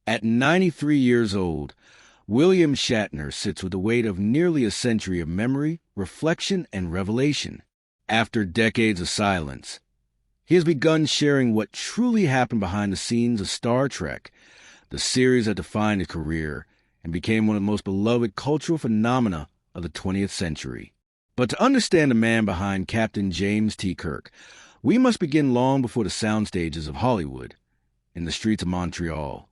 At 93 years old, William Shatner sits with the weight of nearly a century of memory, reflection, and revelation. After decades of silence, he has begun sharing what truly happened behind the scenes of Star Trek, the series that defined his career and became one of the most beloved cultural phenomena of the 20th century. But to understand the man behind Captain James T. Kirk, we must begin long before the sound stages of Hollywood, in the streets of Montreal,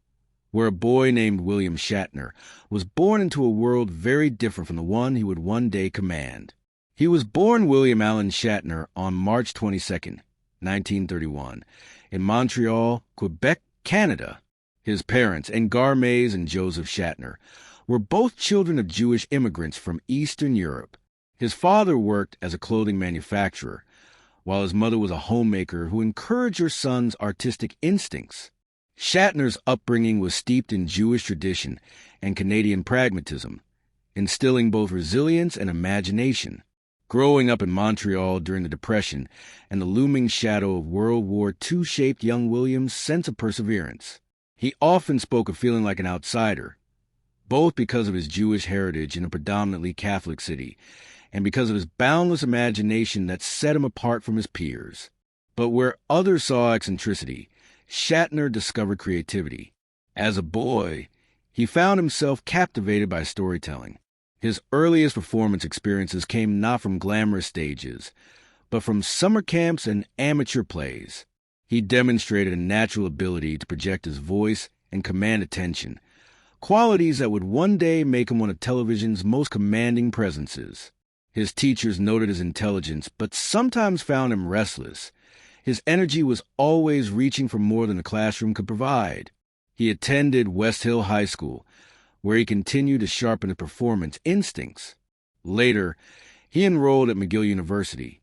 where a boy named William Shatner was born into a world very different from the one he would one day command. He was born William Allen Shatner on March 22, 1931, in Montreal, Quebec, Canada. His parents, Engar Mays and Joseph Shatner, were both children of Jewish immigrants from Eastern Europe. His father worked as a clothing manufacturer, while his mother was a homemaker who encouraged her son's artistic instincts. Shatner's upbringing was steeped in Jewish tradition and Canadian pragmatism, instilling both resilience and imagination. Growing up in Montreal during the Depression and the looming shadow of World War II shaped young William's sense of perseverance. He often spoke of feeling like an outsider, both because of his Jewish heritage in a predominantly Catholic city and because of his boundless imagination that set him apart from his peers. But where others saw eccentricity, Shatner discovered creativity. As a boy, he found himself captivated by storytelling. His earliest performance experiences came not from glamorous stages, but from summer camps and amateur plays. He demonstrated a natural ability to project his voice and command attention, qualities that would one day make him one of television's most commanding presences. His teachers noted his intelligence, but sometimes found him restless. His energy was always reaching for more than the classroom could provide. He attended West Hill High School, where he continued to sharpen his performance instincts. Later, he enrolled at McGill University,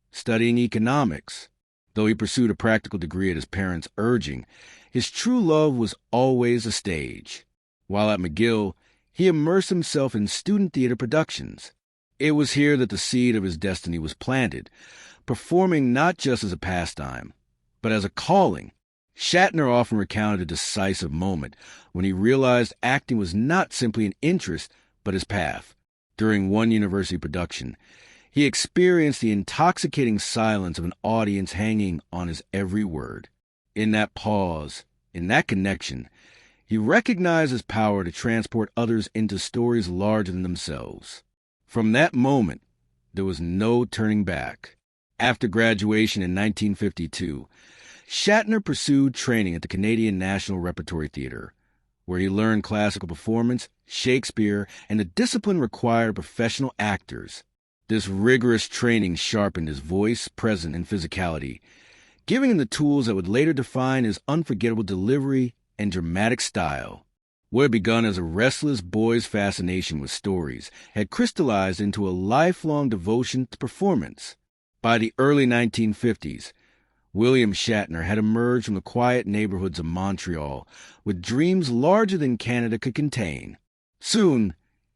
studying economics. Though he pursued a practical degree at his parents' urging, his true love was always the stage. While at McGill, he immersed himself in student theater productions. It was here that the seed of his destiny was planted, performing not just as a pastime, but as a calling. Shatner often recounted a decisive moment when he realized acting was not simply an interest, but his path. During one university production, he experienced the intoxicating silence of an audience hanging on his every word. In that pause, in that connection, he recognized his power to transport others into stories larger than themselves. From that moment, there was no turning back. After graduation in 1952, Shatner pursued training at the Canadian National Repertory Theatre, where he learned classical performance, Shakespeare, and the discipline required of professional actors. This rigorous training sharpened his voice, presence, and physicality, giving him the tools that would later define his unforgettable delivery and dramatic style. What had begun as a restless boy's fascination with stories had crystallized into a lifelong devotion to performance. By the early 1950s, William Shatner had emerged from the quiet neighborhoods of Montreal with dreams larger than Canada could contain. Soon,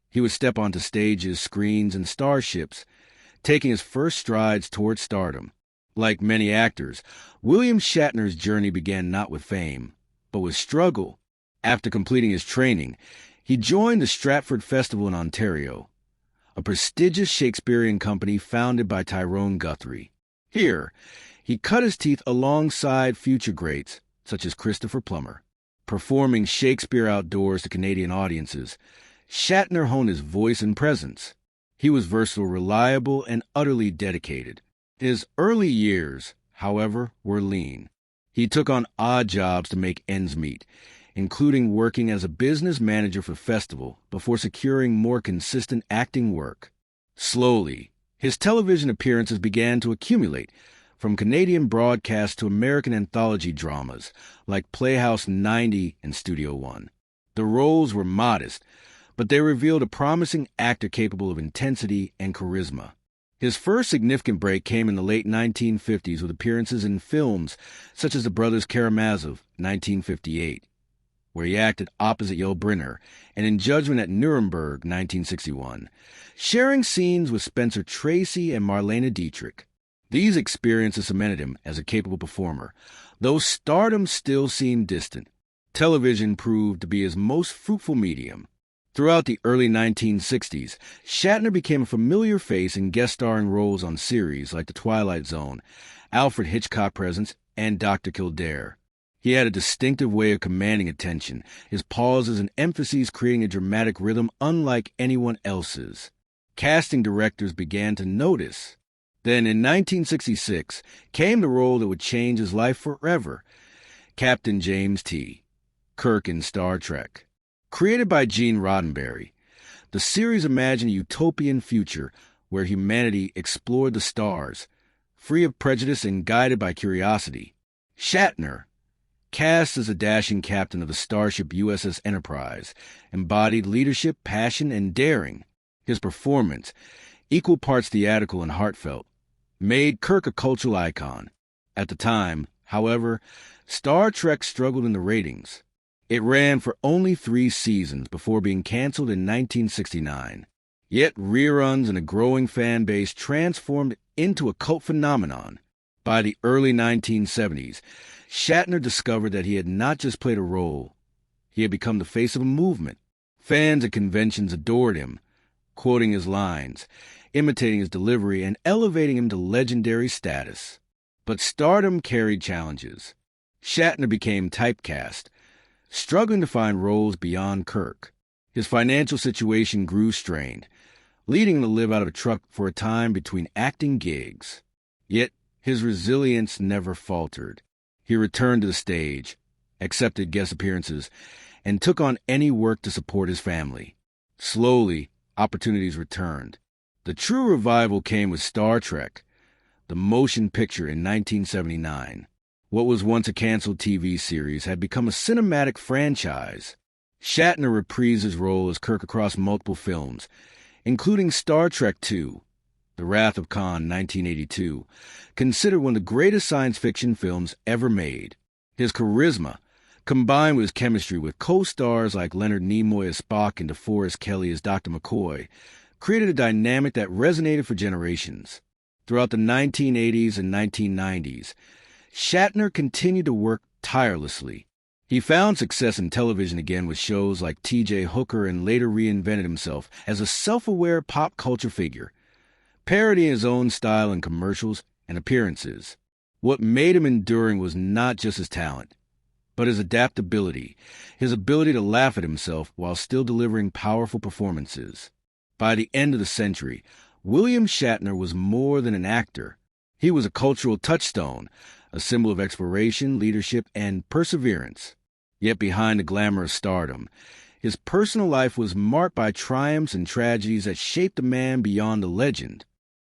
he would step onto stages, screens, and starships, taking his first strides toward stardom. Like many actors, William Shatner's journey began not with fame, but with struggle. After completing his training, he joined the Stratford Festival in Ontario, a prestigious Shakespearean company founded by Tyrone Guthrie. Here, he cut his teeth alongside future greats such as Christopher Plummer. Performing Shakespeare outdoors to Canadian audiences, Shatner honed his voice and presence. He was versatile, reliable, and utterly dedicated. His early years, however, were lean. He took on odd jobs to make ends meet, including working as a business manager for festival before securing more consistent acting work. Slowly, his television appearances began to accumulate, from Canadian broadcasts to American anthology dramas like Playhouse 90 and Studio One. The roles were modest, but they revealed a promising actor capable of intensity and charisma. His first significant break came in the late 1950s with appearances in films such as The Brothers Karamazov, 1958, where he acted opposite Yul Brynner, and in Judgment at Nuremberg, 1961, sharing scenes with Spencer Tracy and Marlene Dietrich. These experiences cemented him as a capable performer, though stardom still seemed distant. Television proved to be his most fruitful medium. Throughout the early 1960s, Shatner became a familiar face in guest starring roles on series like The Twilight Zone, Alfred Hitchcock Presents, and Dr. Kildare. He had a distinctive way of commanding attention, his pauses and emphases creating a dramatic rhythm unlike anyone else's. Casting directors began to notice. Then, in 1966, came the role that would change his life forever, Captain James T. Kirk in Star Trek. Created by Gene Roddenberry, the series imagined a utopian future where humanity explored the stars, free of prejudice and guided by curiosity. Shatner, cast as a dashing captain of the starship USS Enterprise, embodied leadership, passion, and daring. His performance, equal parts theatrical and heartfelt, made Kirk a cultural icon. At the time, however, Star Trek struggled in the ratings. It ran for only 3 seasons before being canceled in 1969. Yet reruns and a growing fan base transformed it into a cult phenomenon. By the early 1970s, Shatner discovered that he had not just played a role, he had become the face of a movement. Fans at conventions adored him, quoting his lines, imitating his delivery, and elevating him to legendary status. But stardom carried challenges. Shatner became typecast, struggling to find roles beyond Kirk. His financial situation grew strained, leading him to live out of a truck for a time between acting gigs. Yet his resilience never faltered. He returned to the stage, accepted guest appearances, and took on any work to support his family. Slowly, opportunities returned. The true revival came with Star Trek, the motion picture in 1979. What was once a canceled TV series had become a cinematic franchise. Shatner reprised his role as Kirk across multiple films, including Star Trek II, The Wrath of Khan, 1982, considered one of the greatest science fiction films ever made. His charisma, combined with his chemistry with co-stars like Leonard Nimoy as Spock and DeForest Kelley as Dr. McCoy, created a dynamic that resonated for generations. Throughout the 1980s and 1990s, Shatner continued to work tirelessly. He found success in television again with shows like T.J. Hooker and later reinvented himself as a self-aware pop culture figure, parodying his own style in commercials and appearances. What made him enduring was not just his talent, but his adaptability, his ability to laugh at himself while still delivering powerful performances. By the end of the century, William Shatner was more than an actor. He was a cultural touchstone, a symbol of exploration, leadership, and perseverance. Yet behind the glamour of stardom, his personal life was marked by triumphs and tragedies that shaped a man beyond the legend.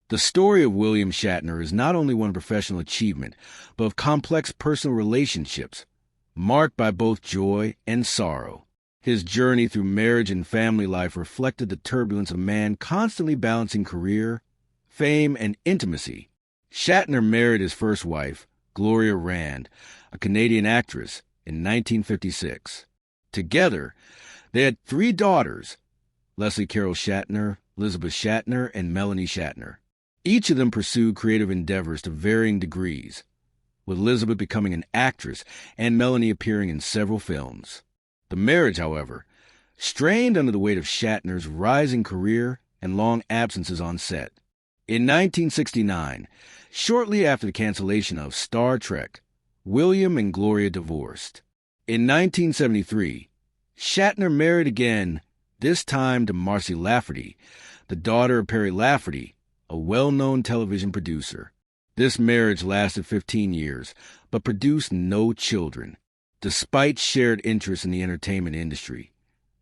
The story of William Shatner is not only one of professional achievement, but of complex personal relationships, marked by both joy and sorrow. His journey through marriage and family life reflected the turbulence of a man constantly balancing career, fame, and intimacy. Shatner married his first wife, Gloria Rand, a Canadian actress, in 1956. Together, they had 3 daughters, Leslie Carol Shatner, Elizabeth Shatner, and Melanie Shatner. Each of them pursued creative endeavors to varying degrees, with Elizabeth becoming an actress and Melanie appearing in several films. The marriage, however, strained under the weight of Shatner's rising career and long absences on set. In 1969, shortly after the cancellation of Star Trek, William and Gloria divorced. In 1973, Shatner married again, this time to Marcy Lafferty, the daughter of Perry Lafferty, a well-known television producer. This marriage lasted 15 years, but produced no children. Despite shared interest in the entertainment industry,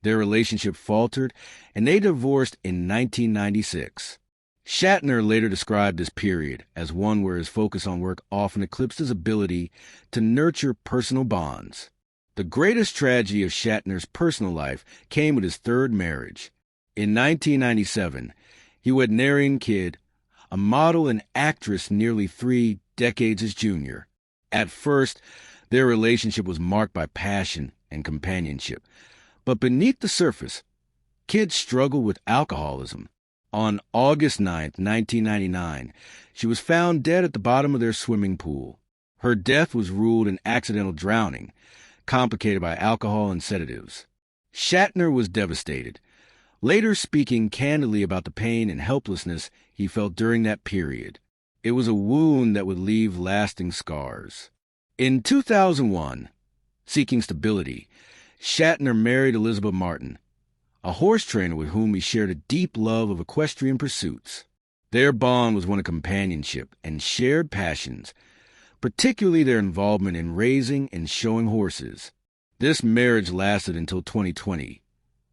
their relationship faltered, and they divorced in 1996. Shatner later described this period as one where his focus on work often eclipsed his ability to nurture personal bonds. The greatest tragedy of Shatner's personal life came with his third marriage. In 1997, he wed Narian Kidd, a model and actress nearly 3 decades his junior. At first, their relationship was marked by passion and companionship. But beneath the surface, Kidd struggled with alcoholism. On August 9, 1999, she was found dead at the bottom of their swimming pool. Her death was ruled an accidental drowning, complicated by alcohol and sedatives. Shatner was devastated, later speaking candidly about the pain and helplessness he felt during that period. It was a wound that would leave lasting scars. In 2001, seeking stability, Shatner married Elizabeth Martin, a horse trainer with whom he shared a deep love of equestrian pursuits. Their bond was one of companionship and shared passions, particularly their involvement in raising and showing horses. This marriage lasted until 2020,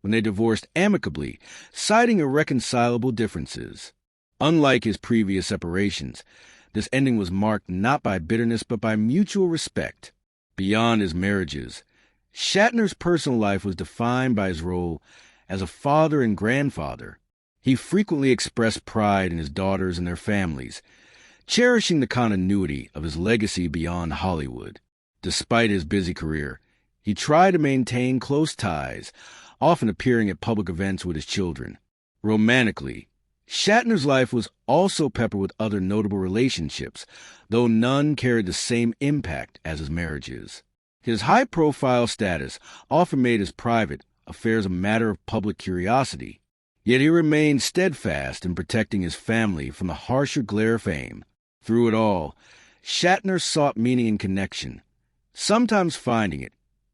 when they divorced amicably, citing irreconcilable differences. Unlike his previous separations, this ending was marked not by bitterness but by mutual respect. Beyond his marriages, Shatner's personal life was defined by his role as a father and grandfather. He frequently expressed pride in his daughters and their families, cherishing the continuity of his legacy beyond Hollywood. Despite his busy career, he tried to maintain close ties, often appearing at public events with his children. Romantically, Shatner's life was also peppered with other notable relationships, though none carried the same impact as his marriages. His high-profile status often made his private affairs a matter of public curiosity, yet he remained steadfast in protecting his family from the harsher glare of fame. Through it all, Shatner sought meaning and connection, sometimes finding it,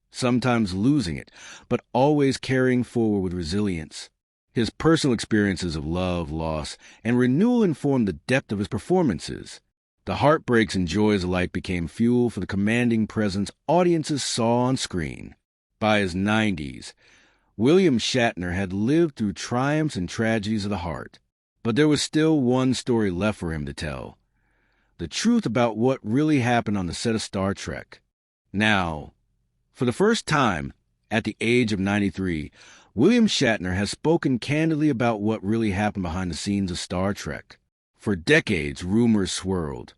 sometimes losing it, but always carrying forward with resilience. His personal experiences of love, loss, and renewal informed the depth of his performances. The heartbreaks and joys alike became fuel for the commanding presence audiences saw on screen. By his 90s, William Shatner had lived through triumphs and tragedies of the heart, but there was still one story left for him to tell: the truth about what really happened on the set of Star Trek. Now, for the first time, at the age of 93, William Shatner has spoken candidly about what really happened behind the scenes of Star Trek. For decades, rumors swirled.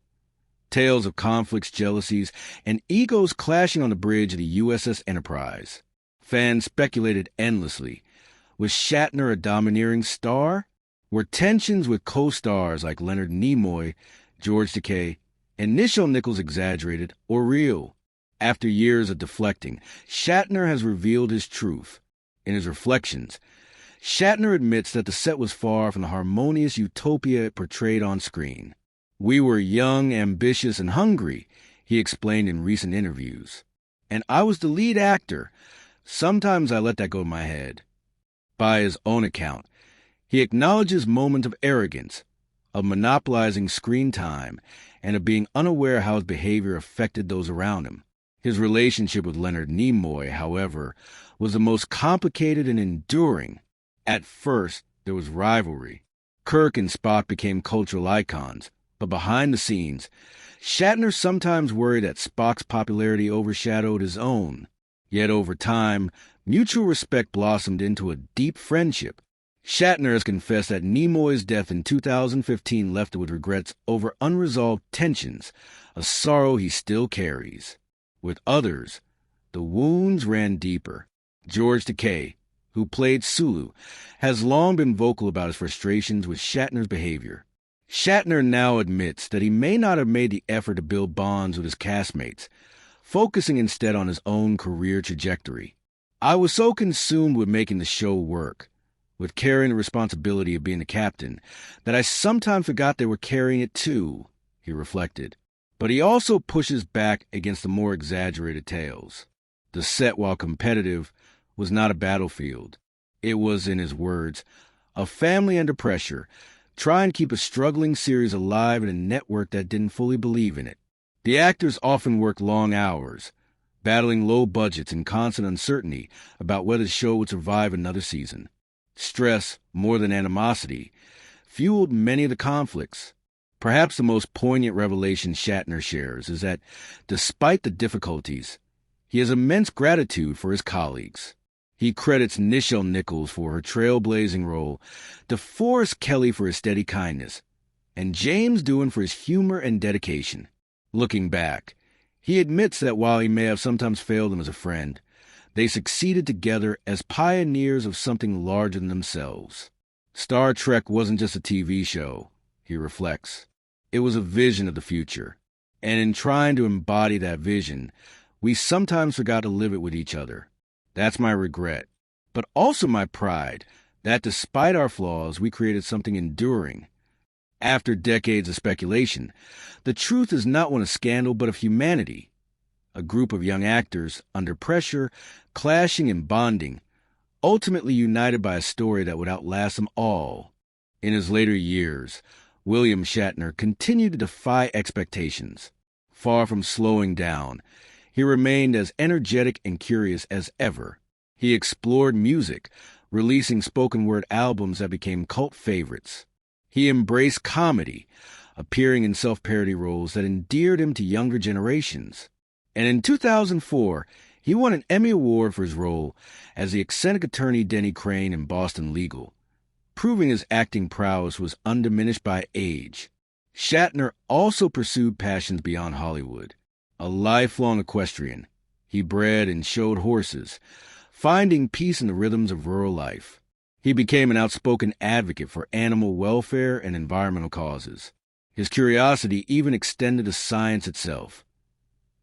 Tales of conflicts, jealousies, and egos clashing on the bridge of the USS Enterprise. Fans speculated endlessly. Was Shatner a domineering star? Were tensions with co-stars like Leonard Nimoy, George Takei, and Nichelle Nichols exaggerated or real? After years of deflecting, Shatner has revealed his truth. In his reflections, Shatner admits that the set was far from the harmonious utopia it portrayed on screen. "We were young, ambitious, and hungry," he explained in recent interviews. "And I was the lead actor. Sometimes I let that go to my head." By his own account, he acknowledges moments of arrogance, of monopolizing screen time, and of being unaware how his behavior affected those around him. His relationship with Leonard Nimoy, however, was the most complicated and enduring. At first, there was rivalry. Kirk and Spock became cultural icons, but behind the scenes, Shatner sometimes worried that Spock's popularity overshadowed his own. Yet over time, mutual respect blossomed into a deep friendship. Shatner has confessed that Nimoy's death in 2015 left him with regrets over unresolved tensions, a sorrow he still carries. With others, the wounds ran deeper. George Takei, who played Sulu, has long been vocal about his frustrations with Shatner's behavior. Shatner now admits that he may not have made the effort to build bonds with his castmates, focusing instead on his own career trajectory. "I was so consumed with making the show work, with carrying the responsibility of being the captain, that I sometimes forgot they were carrying it too," he reflected. But he also pushes back against the more exaggerated tales. The set, while competitive, was not a battlefield. It was, in his words, a family under pressure, trying to keep a struggling series alive in a network that didn't fully believe in it. The actors often worked long hours, battling low budgets and constant uncertainty about whether the show would survive another season. Stress, more than animosity, fueled many of the conflicts. Perhaps the most poignant revelation Shatner shares is that, despite the difficulties, he has immense gratitude for his colleagues. He credits Nichelle Nichols for her trailblazing role, DeForest Kelley for his steady kindness, and James Doohan for his humor and dedication. Looking back, he admits that while he may have sometimes failed him as a friend, they succeeded together as pioneers of something larger than themselves. Star Trek wasn't just a TV show, he reflects. It was a vision of the future. And in trying to embody that vision, We sometimes forgot to live it with each other. That's my regret, but also my pride that despite our flaws, we created something enduring. After decades of speculation, the truth is not one of scandal but of humanity. A group of young actors, under pressure, clashing and bonding, ultimately united by a story that would outlast them all. In his later years, William Shatner continued to defy expectations. Far from slowing down, he remained as energetic and curious as ever. He explored music, releasing spoken-word albums that became cult favorites. He embraced comedy, appearing in self-parody roles that endeared him to younger generations. And in 2004, he won an Emmy Award for his role as the eccentric attorney Denny Crane in Boston Legal, proving his acting prowess was undiminished by age. Shatner also pursued passions beyond Hollywood. A lifelong equestrian, he bred and showed horses, finding peace in the rhythms of rural life. He became an outspoken advocate for animal welfare and environmental causes. His curiosity even extended to science itself.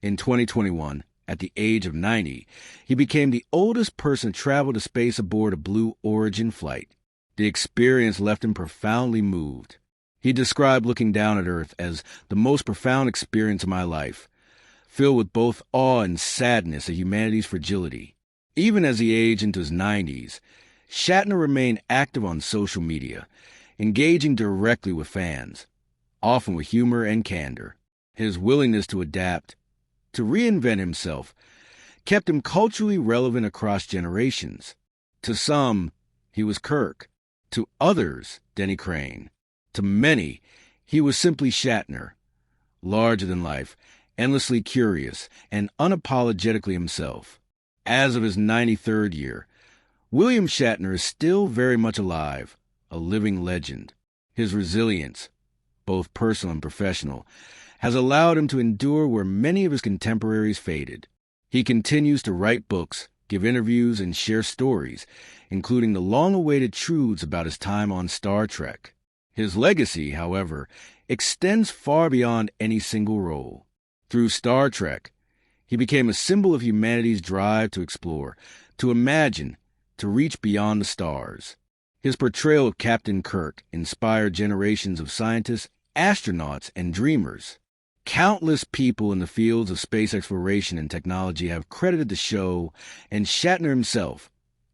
In 2021, at the age of 90, he became the oldest person to travel to space aboard a Blue Origin flight. The experience left him profoundly moved. He described looking down at Earth as the most profound experience of my life, filled with both awe and sadness at humanity's fragility. Even as he aged into his 90s, Shatner remained active on social media, engaging directly with fans, often with humor and candor. His willingness to adapt, to reinvent himself, kept him culturally relevant across generations. To some, he was Kirk. To others, Denny Crane. To many, he was simply Shatner, larger than life, endlessly curious, and unapologetically himself. As of his 93rd year, William Shatner is still very much alive, a living legend. His resilience, both personal and professional, has allowed him to endure where many of his contemporaries faded. He continues to write books, give interviews, and share stories, including the long-awaited truths about his time on Star Trek. His legacy, however, extends far beyond any single role. Through Star Trek, he became a symbol of humanity's drive to explore, to imagine, to reach beyond the stars. His portrayal of Captain Kirk inspired generations of scientists, astronauts, and dreamers. Countless people in the fields of space exploration and technology have credited the show and Shatner himself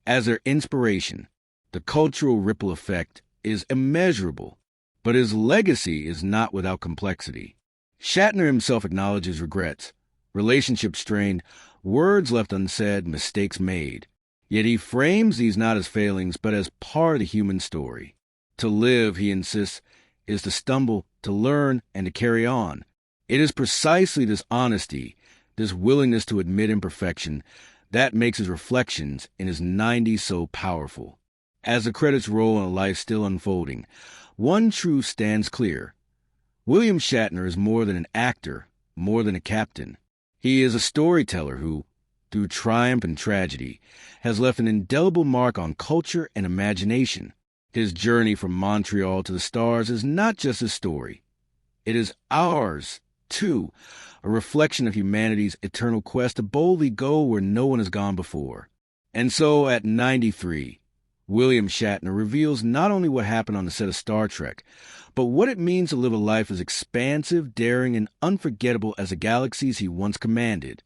as their inspiration. The cultural ripple effect is immeasurable, but his legacy is not without complexity. Shatner himself acknowledges regrets, relationships strained, words left unsaid, mistakes made. Yet he frames these not as failings, but as part of the human story. To live, he insists, is to stumble, to learn, and to carry on. It is precisely this honesty, this willingness to admit imperfection, that makes his reflections in his 90s so powerful. As the credits roll on a life still unfolding, one truth stands clear. William Shatner is more than an actor, more than a captain. He is a storyteller who, through triumph and tragedy, has left an indelible mark on culture and imagination. His journey from Montreal to the stars is not just his story. It is ours, too, a reflection of humanity's eternal quest to boldly go where no one has gone before. And so, at 93, William Shatner reveals not only what happened on the set of Star Trek, but what it means to live a life as expansive, daring, and unforgettable as the galaxies he once commanded.